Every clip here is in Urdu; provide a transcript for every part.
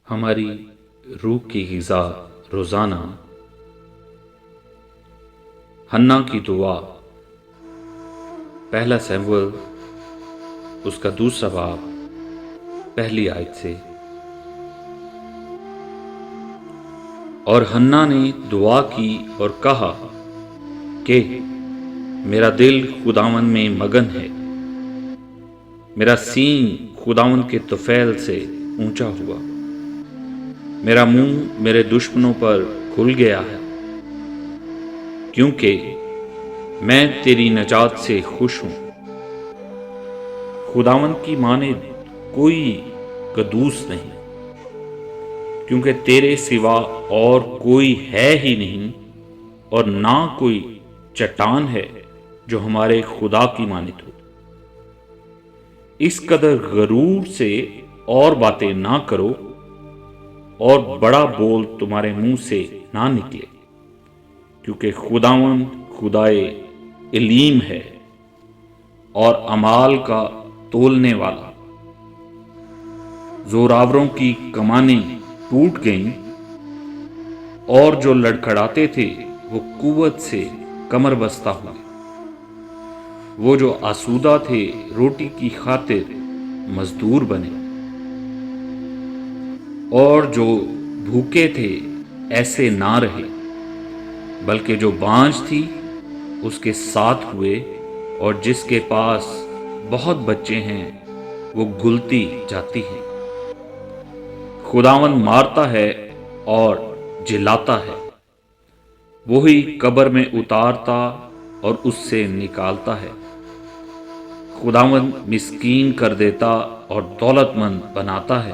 ہماری روح کی غذا روزانہ حنا کی دعا، پہلا سیموئیل اس کا دوسرا باب پہلی آیت سے۔ اور حنا نے دعا کی اور کہا کہ میرا دل خداوند میں مگن ہے، میرا سینگ خداوند کے طفیل سے اونچا ہوا، میرا منہ میرے دشمنوں پر کھل گیا ہے، کیونکہ میں تیری نجات سے خوش ہوں۔ خداوند کی مانند کوئی قدوس نہیں، کیونکہ تیرے سوا اور کوئی ہے ہی نہیں، اور نہ کوئی چٹان ہے جو ہمارے خدا کی مانند ہو۔ اس قدر غرور سے اور باتیں نہ کرو، اور بڑا بول تمہارے منہ سے نہ نکلے، کیونکہ خداوند خدائے علیم ہے اور اعمال کا تولنے والا۔ زوراوروں کی کمانیں ٹوٹ گئیں، اور جو لڑکھڑاتے تھے وہ قوت سے کمر بستہ ہوئے۔ وہ جو آسودہ تھے روٹی کی خاطر مزدور بنے، اور جو بھوکے تھے ایسے نہ رہے، بلکہ جو بانجھ تھی اس کے ساتھ ہوئے، اور جس کے پاس بہت بچے ہیں وہ گلتی جاتی ہے۔ خداوند مارتا ہے اور جلاتا ہے، وہی قبر میں اتارتا اور اس سے نکالتا ہے۔ خداوند مسکین کر دیتا اور دولت مند بناتا ہے،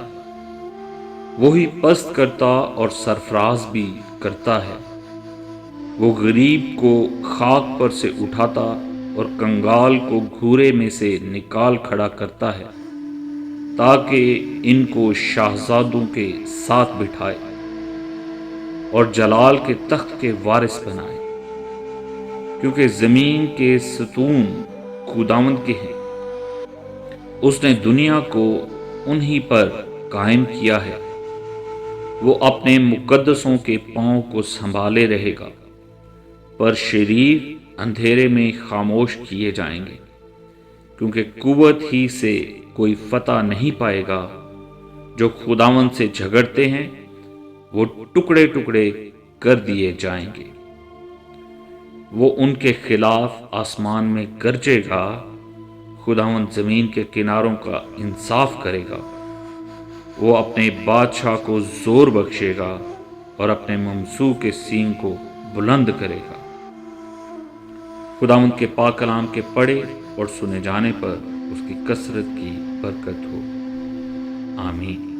وہی پست کرتا اور سرفراز بھی کرتا ہے۔ وہ غریب کو خاک پر سے اٹھاتا اور کنگال کو گھورے میں سے نکال کھڑا کرتا ہے، تاکہ ان کو شاہزادوں کے ساتھ بٹھائے اور جلال کے تخت کے وارث بنائے، کیونکہ زمین کے ستون خداوند کے ہیں، اس نے دنیا کو انہی پر قائم کیا ہے۔ وہ اپنے مقدسوں کے پاؤں کو سنبھالے رہے گا، پر شریر اندھیرے میں خاموش کیے جائیں گے، کیونکہ قوت ہی سے کوئی فتح نہیں پائے گا۔ جو خداوند سے جھگڑتے ہیں وہ ٹکڑے ٹکڑے کر دیے جائیں گے۔ وہ ان کے خلاف آسمان میں گرجے گا، خداوند زمین کے کناروں کا انصاف کرے گا۔ وہ اپنے بادشاہ کو زور بخشے گا اور اپنے ممسوح کے سینگ کو بلند کرے گا۔ خداوند کے پاک کلام کے پڑھے اور سنے جانے پر اس کی کثرت کی برکت ہو۔ آمین۔